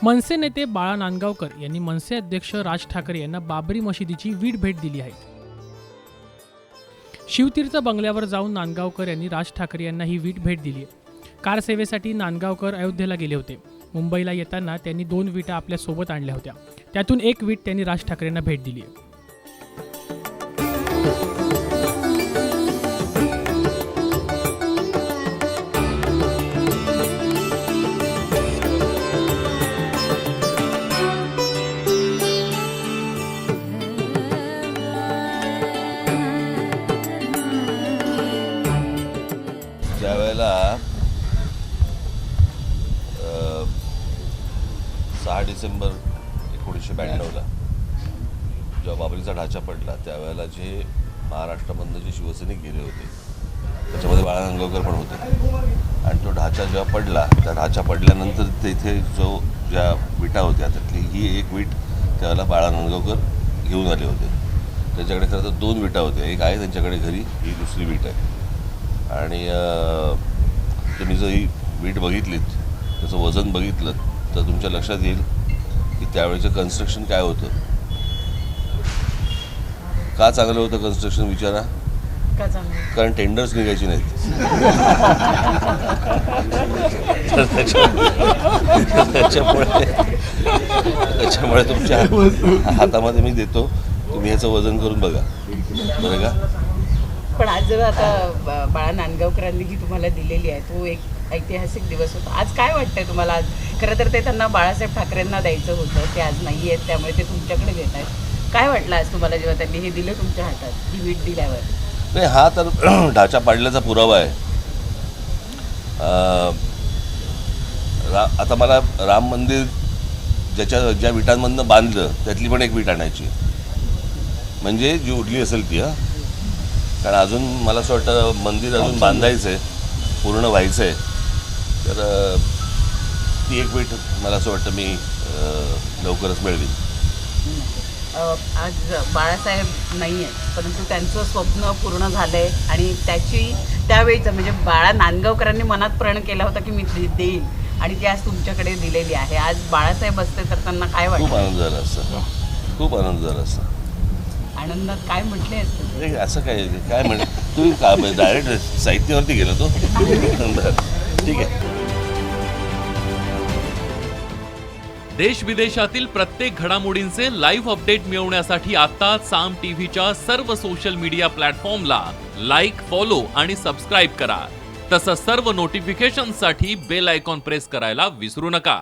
मनसे नेते बाळा नांदगावकर यांनी मनसे अध्यक्ष राज ठाकरे यांना बाबरी मशिदीची वीट भेट दिली आहे. शिवतीर्थ बंगल्यावर जाऊन नांदगावकर यांनी राज ठाकरे यांना ही वीट भेट दिली आहे. कार सेवेसाठी नांदगावकर अयोध्येला गेले होते. मुंबईला येताना त्यांनी 2 विटा आपल्या सोबत आणल्या होत्या. त्यातून एक वीट त्यांनी राज ठाकरेंना भेट दिली आहे. ज्यावेळेला 6 डिसेंबर 1992ला जेव्हा बाबरीचा ढाचा पडला त्यावेळेला जे महाराष्ट्रामधनं जे शिवसैनिक गेले होते त्याच्यामध्ये बाळा नांदगावकर पण होते. आणि तो ढाचा जेव्हा पडला, त्या ढाचा पडल्यानंतर तिथे ज्या विटा होत्या त्यातली ही एक वीट त्यावेळेला बाळा नांदगावकर घेऊन आले होते. त्यांच्याकडे खरं तर 2 विटा होत्या. एक आहे त्यांच्याकडे घरी, ही दुसरी वीट आहे. आणि तुम्ही जर ही वीट बघितलीत, त्याचं वजन बघितलं तर तुमच्या लक्षात येईल की त्यावेळेचं कन्स्ट्रक्शन काय होतं. का चांगलं होतं कन्स्ट्रक्शन विचारा. कारण टेंडर्स निघायची नाहीत. त्याच्यामुळे तुमच्या हातामध्ये मी देतो, तुम्ही ह्याचं वजन करून बघा, बरं का. पण आज जर आता बाळा नांदगावकरांनी जी तुम्हाला दिलेली आहे तो एक ऐतिहासिक दिवस होता. आज काय वाटतंय तुम्हाला? आज खरं तर ते त्यांना बाळासाहेब ठाकरेंना द्यायचं होतं, ते आज नाही आहेत, त्यामुळे ते तुमच्याकडे घेत आहेत. काय वाटलं आज तुम्हाला जेव्हा त्यांनी हे दिलं तुमच्या हातात, ही वीट दिल्यावर? नाही, हा तर ढाचा पाडल्याचा पुरावा आहे. आता मला राम मंदिर ज्या विटांमधनं बांधलं त्यातली पण एक वीट आणायची, म्हणजे जी उरली असेल ती. कारण अजून मला असं वाटतं मंदिर अजून बांधायचं आहे, पूर्ण व्हायचं आहे. तर ती एक वीट मला असं वाटतं मी लवकरच मिळवीन. आज बाळासाहेब नाही आहेत, परंतु त्यांचं स्वप्न पूर्ण झालं आहे आणि त्यावेळीचं म्हणजे बाळा नांदगावकरांनी मनात प्रण केला होता की मी देईन, आणि ती आज तुमच्याकडे दिलेली आहे. आज बाळासाहेब असते तर त्यांना काय वाटतं? खूप आनंद झाला असता, खूप आनंद झाला असता. आनंदात काय म्हटले असते? असं काय म्हण तुम्ही डायरेक्ट साहित्यावरती गेलो तो. ठीक आहे. देश विदेशातील प्रत्येक घडामोडींचे लाईव्ह अपडेट मिळवण्यासाठी आता साम टीव्हीच्या सर्व सोशल मीडिया प्लॅटफॉर्मला लाईक, फॉलो आणि सबस्क्राईब करा. तसंच सर्व नोटिफिकेशनसाठी बेल आयकॉन प्रेस करायला विसरू नका.